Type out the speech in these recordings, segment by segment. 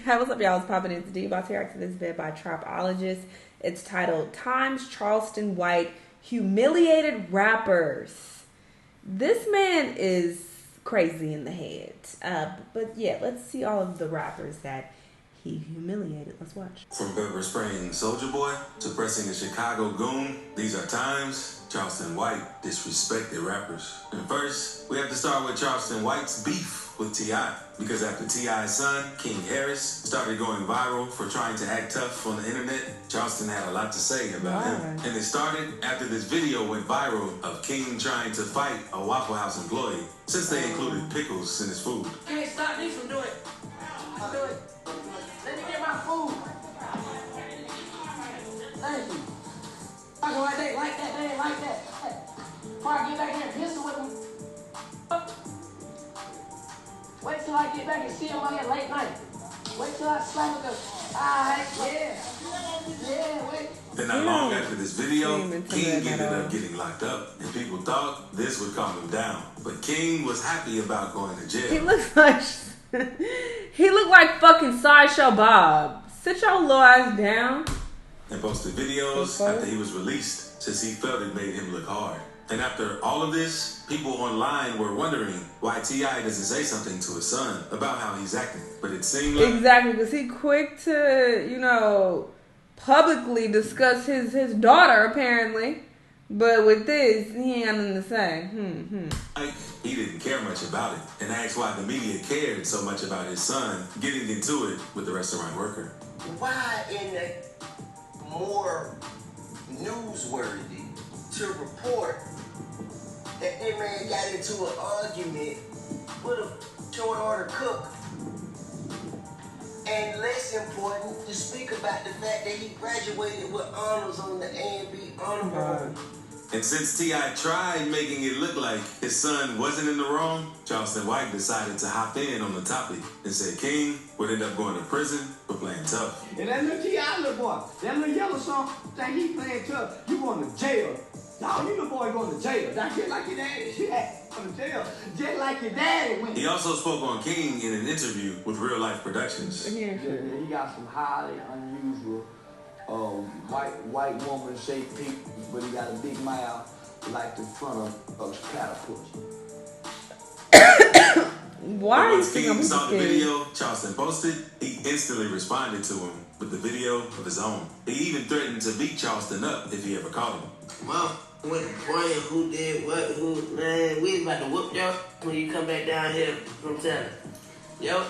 Hey, what's up, y'all? It's popping into D. About to react to this vid by Trapologist. It's titled Times Charleston White Humiliated Rappers. This man is crazy in the head. But yeah, let's see all of the rappers that he humiliated. Let's watch. From pepper spraying Soulja Boy to pressing a Chicago goon, these are times Charleston White disrespected rappers. And first, we have to start with Charleston White's beef with T.I. Because after T.I.'s son, King Harris, started going viral for trying to act tough on the internet, Charleston had a lot to say about him. And it started after this video went viral of King trying to fight a Waffle House employee since they included pickles in his food. Can't stop me from doing it. Do it. Let me get my food. Thank you. I go like that, they ain't like that. Before I get back here and pistol with them. Wait till I get back and see him on here late night. Wait till I slap him. Yeah, wait. Then not long after this video, King ended up getting locked up, and people thought this would calm him down. But King was happy about going to jail. He looks like fucking Sideshow Bob. Sit your little ass down. And posted videos after he was released, since he felt it made him look hard. And after all of this, people online were wondering why T.I. doesn't say something to his son about how he's acting. But it seemed like... Exactly, because he quick to, publicly discuss his daughter, apparently. But with this, he ain't got nothing to say. He didn't care much about it, and asked why the media cared so much about his son getting into it with the restaurant worker. Why in the more newsworthy to report that man got into an argument with a short order cook, and less important to speak about the fact that he graduated with honors on the A&B honor roll. And since T.I. tried making it look like his son wasn't in the wrong, Charleston White decided to hop in on the topic and said King would end up going to prison for playing tough. And that little T.I. little boy, that little yellow song, think he playing tough, you going to jail. Dog, you little boy going to jail. That's just like your daddy. Yeah, going to jail. Just like your daddy went. He also spoke on King in an interview with Real Life Productions. Yeah, he got some highly unusual white woman shaped teeth, but he got a big mouth like the front of a platypus. Why are you King saw the video Charleston posted, he instantly responded to him with the video of his own. He even threatened to beat Charleston up if he ever caught him. Mom went playing who did what, man, we was about to whoop y'all when you come back down here from town. Yo,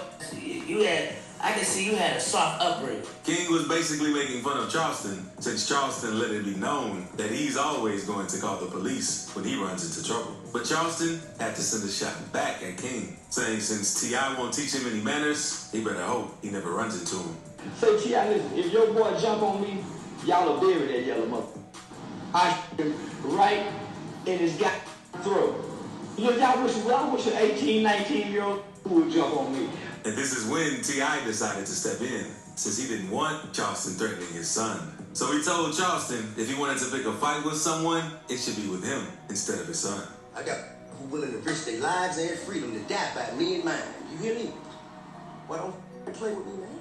I can see you had a soft upbringing. King was basically making fun of Charleston, since Charleston let it be known that he's always going to call the police when he runs into trouble. But Charleston had to send a shot back at King, saying since T.I. won't teach him any manners, he better hope he never runs into him. Say, T.I., listen, if your boy jump on me, y'all will bury that yellow mother. I him right in his throat. Y'all wish an 18, 19-year-old would jump on me. And this is when T.I. decided to step in, since he didn't want Charleston threatening his son. So he told Charleston if he wanted to pick a fight with someone, it should be with him instead of his son. I got who willing to risk their lives and freedom to die by me and mine. You hear me? Why don't play with me, man?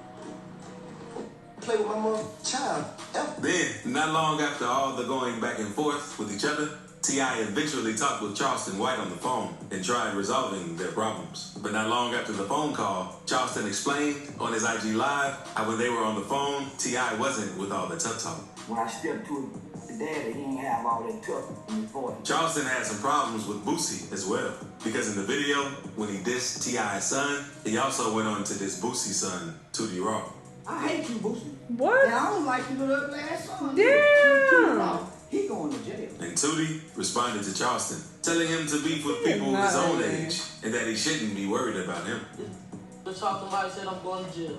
Play with my mother child ever. Then, not long after all the going back and forth with each other, T.I. eventually talked with Charleston White on the phone and tried resolving their problems. But not long after the phone call, Charleston explained on his IG Live how when they were on the phone, T.I. wasn't with all the tough talk. When I stepped to his daddy, he ain't have all that tough in his voice. Charleston had some problems with Boosie as well, because in the video, when he dissed T.I.'s son, he also went on to diss Boosie's son, Tootie Raw. I hate you, Boosie. What? Yeah, I don't like you little ugly ass son. Damn. He going to jail. And Tootie responded to Charleston, telling him to beef with people his own age and that he shouldn't be worried about him. The talking about said I'm going to jail.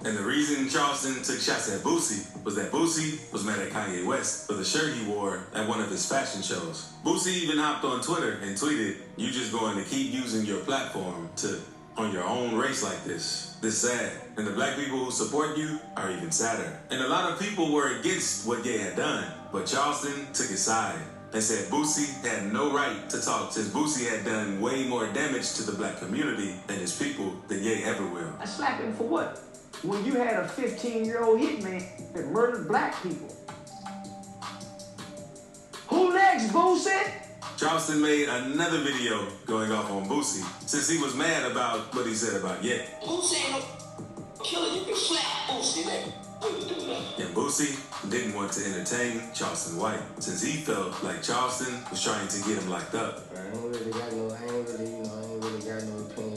And the reason Charleston took shots at Boosie was that Boosie was mad at Kanye West for the shirt he wore at one of his fashion shows. Boosie even hopped on Twitter and tweeted, "You just going to keep using your platform to on your own race like this. This sad. And the black people who support you are even sadder." And a lot of people were against what Ye had done, but Charleston took his side and said Boosie had no right to talk since Boosie had done way more damage to the black community and his people slap him for what? When you had a 15-year-old hitman that murdered black people. Who next, Boosie? Charleston made another video going off on Boosie since he was mad about what he said about Ye. Boosie ain't no killer. You can slap Boosie, nigga. And Boosie didn't want to entertain Charleston White since he felt like Charleston was trying to get him locked up. I ain't really got no opinion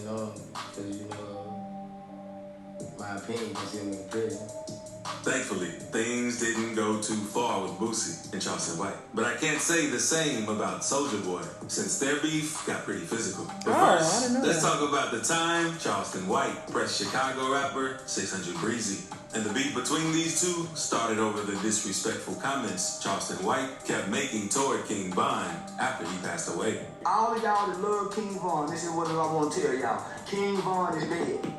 on it, because, my opinion is in the prison. Thankfully, things didn't go too far with Boosie and Charleston White. But I can't say the same about Soulja Boy, since their beef got pretty physical. But first, let's talk about the time Charleston White pressed Chicago rapper 600 Breezy. And the beef between these two started over the disrespectful comments Charleston White kept making toward King Von after he passed away. All of y'all that love King Von, this is what I want to tell y'all. King Von is dead.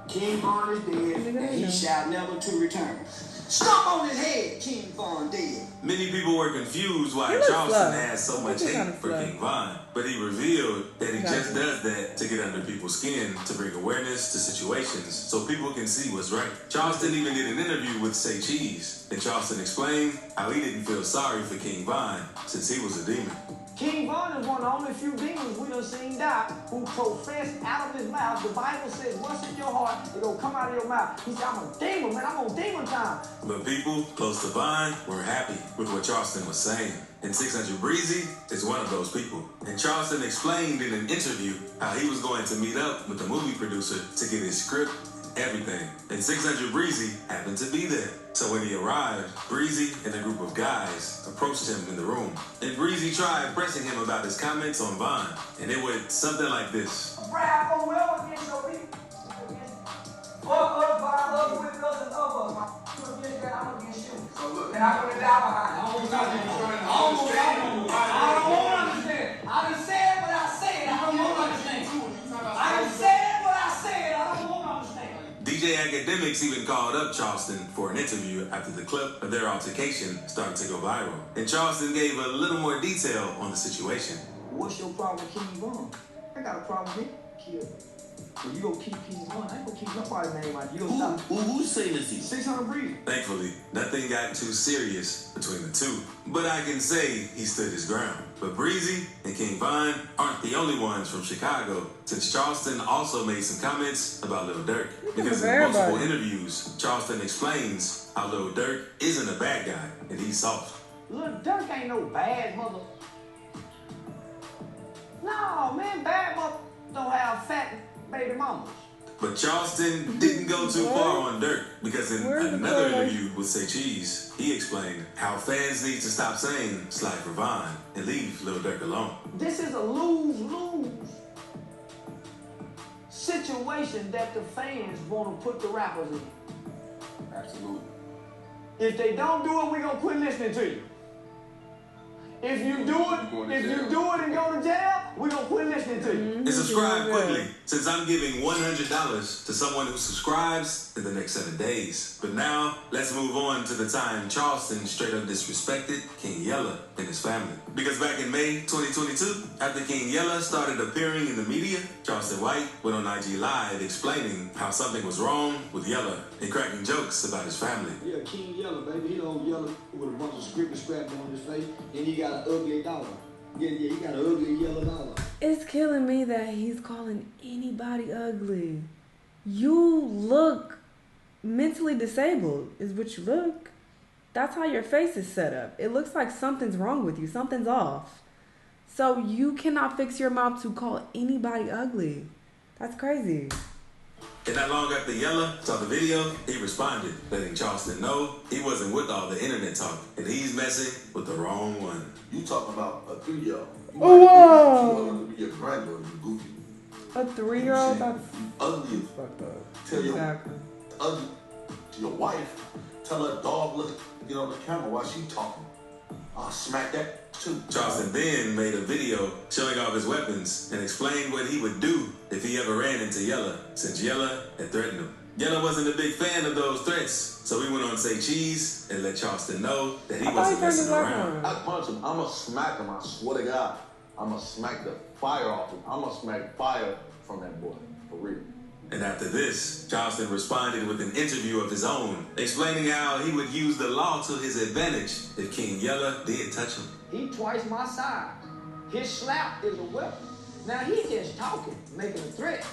King Von is dead, and he shall never to return. Stomp on his head, King Von dead. Many people were confused why Charleston had so much hate for King Von, but he revealed that he just does that to get under people's skin, to bring awareness to situations so people can see what's right. Charleston even did an interview with Say Cheese, and Charleston explained how he didn't feel sorry for King Von since he was a demon. King Von is one of the only few demons we done seen die who professed out of his mouth. The Bible says, what's in your heart, it gonna come out of your mouth. He said, I'm a demon, man, I'm on demon time. But people close to Von were happy with what Charleston was saying. And 600 Breezy is one of those people. And Charleston explained in an interview how he was going to meet up with the movie producer to get his script, everything. And 600 Breezy happened to be there. So when he arrived, Breezy and a group of guys approached him in the room. And Breezy tried pressing him about his comments on Von. And it went something like this. Brad, oh, well, against your people. Fuck us, Von, love with us and love us. I'm against that, I'm against you. And I'm gonna die behind it. I don't want to understand. I done said what I said, I don't want to understand. I done said what I said, I don't want to understand. DJ Academics even called up Charleston for an interview after the clip of their altercation started to go viral. And Charleston gave a little more detail on the situation. What's your problem with King Von? I got a problem with him. Kill him. When you gonna keep King Von, I ain't gonna keep nobody's name out. You gonna stop. Who's saying this to you? 600 Breezy. Thankfully, nothing got too serious between the two. But I can say he stood his ground. But Breezy and King Von aren't the only ones from Chicago, since Charleston also made some comments about Lil Durk. Because in multiple interviews, Charleston explains how Lil Durk isn't a bad guy and he's soft. Lil Durk ain't no bad mother. No, man, bad mother don't have fat baby mamas. But Charleston didn't go too far on Durk, because in another interview with Say Cheese, he explained how fans need to stop saying slide for Von and leave Lil Durk alone. This is a lose-lose situation that the fans want to put the rappers in. Absolutely. If they don't do it, we're going to quit listening to you. If you do it and go to jail, we're going to quit listening to you. And subscribe quickly, since I'm giving $100 to someone who subscribes in the next 7 days. But now, let's move on to the time Charleston straight up disrespected King Yella and his family. Because back in May 2022, after King Yella started appearing in the media, Charleston White went on IG Live explaining how something was wrong with Yella and cracking jokes about his family. Yeah, King Yella, baby. He don't yell with a bunch of scripted strapped on his face, and he got an ugly dollar. Yeah, he got an ugly yellow dollar. It's killing me that he's calling anybody ugly. You look mentally disabled, is what you look. That's how your face is set up. It looks like something's wrong with you. Something's off. So you cannot fix your mouth to call anybody ugly. That's crazy. And not long after Yella saw the video, he responded, letting Charleston know he wasn't with all the internet talk, and he's messing with the wrong one. You talking about a 3-year-old. Oh, wow. You want to be your granddaughter, you goofy. A 3-year-old? That's ugly. fucked up. Tell Exactly. ugly to your wife. Tell her dog look, get on the camera while she talking. I'll smack that too. Charleston then made a video showing off his weapons and explained what he would do if he ever ran into Yella, since Yella had threatened him. Yella wasn't a big fan of those threats, so he went on Say Cheese and let Charleston know that he wasn't messing around. I punch him. I'm going to smack him. I swear to God. I'm going to smack the fire off him. I'm going to smack fire from that boy. For real. And And after this, Charleston responded with an interview of his own, explaining how he would use the law to his advantage if King Yella did touch him. He twice my size. His slap is a weapon. Now he's just talking, making a threat.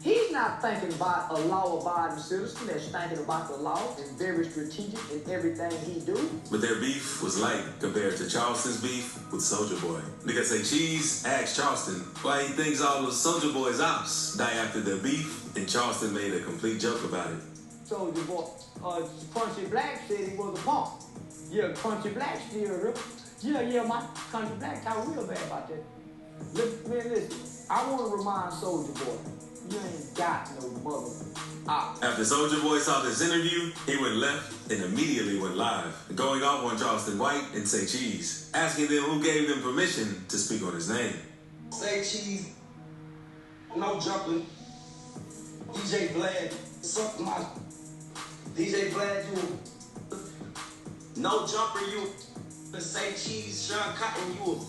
He's not thinking about a law-abiding citizen that's thinking about the law and very strategic in everything he do. But their beef was light compared to Charleston's beef with Soulja Boy. Because Say Cheese asked Charleston why he thinks all of Soulja Boy's ops die after their beef, and Charleston made a complete joke about it. Soulja Boy, Crunchy Black said he was a punk. Yeah, Crunchy Black still real. Yeah, my Crunchy Black talk real bad about that. Listen, I want to remind Soulja Boy, you ain't got no mother. After Soulja Boy saw this interview, he went left and immediately went live, going off on Charleston White and Say Cheese, asking them who gave them permission to speak on his name. Say Cheese, no jumping. DJ Vlad, suck my. DJ Vlad, you. No jumper, you. Say Cheese, Sean Cotton, you.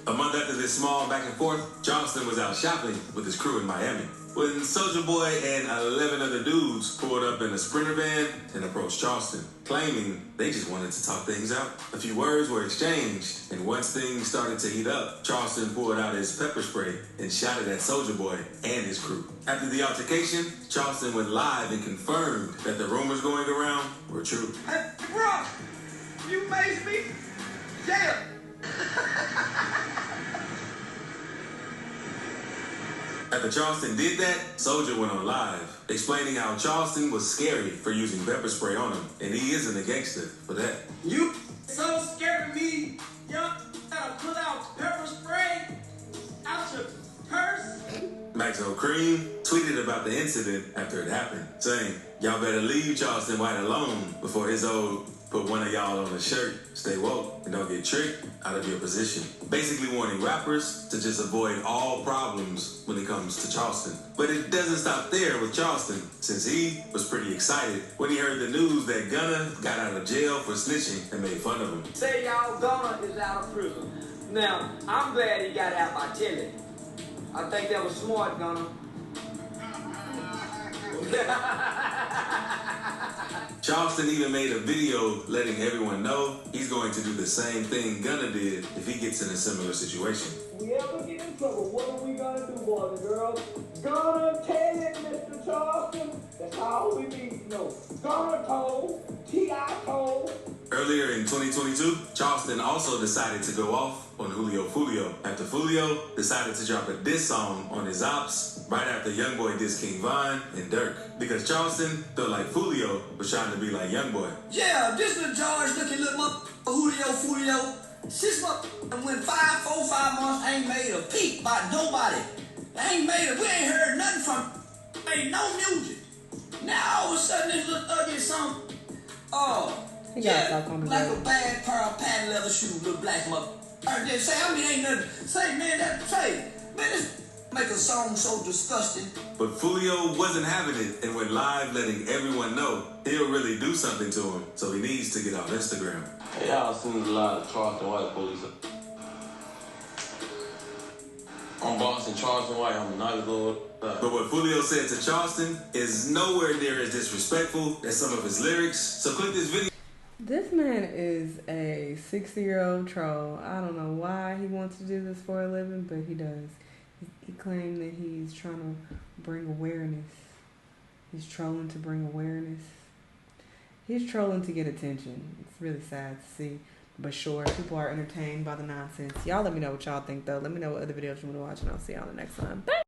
A month after this small back and forth, Charleston was out shopping with his crew in Miami, when Soulja Boy and 11 other dudes pulled up in a Sprinter van and approached Charleston, claiming they just wanted to talk things out. A few words were exchanged, and once things started to heat up, Charleston pulled out his pepper spray and shot it at Soulja Boy and his crew. After the altercation, Charleston went live and confirmed that the rumors going around were true. Hey, bro, you amazed me? Yeah. After Charleston did that, Soulja went on live, explaining how Charleston was scary for using pepper spray on him, and he isn't a gangster for that. You so scared of me, young, gotta pull out pepper spray out your purse. Maxo Cream tweeted about the incident after it happened, saying, "Y'all better leave Charleston White alone before his old put one of y'all on a shirt. Stay woke and don't get tricked out of your position." Basically warning rappers to just avoid all problems when it comes to Charleston. But it doesn't stop there with Charleston, since he was pretty excited when he heard the news that Gunna got out of jail for snitching and made fun of him. Say y'all Gunna is out of prison. Now, I'm glad he got out by telling. I think that was smart, Gunna. Charleston even made a video letting everyone know he's going to do the same thing Gunna did if he gets in a similar situation. If we ever get in trouble, what are we gonna do, boys and girls? Gonna tell it, Mr. Charleston. That's all we need to know. Gonna told, T.I. told. Earlier in 2022, Charleston also decided to go off on Julio Fulio after Fulio decided to drop a diss song on his ops right after Youngboy dissed King Von and Durk, because Charleston felt like Fulio was trying to be like Youngboy. Yeah, this little George looking little Julio Fulio. This motherfucker went 5 months, ain't made a peep by nobody. We ain't heard nothing from ain't no music. Now all of a sudden this little ugly song. Oh, yeah, like a bad pair of patent leather shoes, little black mother. Ain't nothing. This make a song so disgusting. But Fulio wasn't having it and went live letting everyone know he'll really do something to him, so he needs to get off Instagram. Hey, y'all seen a lot of Charleston White police. I'm bossing Charleston White, I'm not going. But what Fulio said to Charleston is nowhere near as disrespectful as some of his lyrics, so click this video. This man is a 60-year-old troll. I don't know why he wants to do this for a living, but he does. He claimed that he's trying to bring awareness. He's trolling to bring awareness. He's trolling to get attention. It's really sad to see. But sure, people are entertained by the nonsense. Y'all let me know what y'all think, though. Let me know what other videos you want to watch, and I'll see y'all the next time. Bye!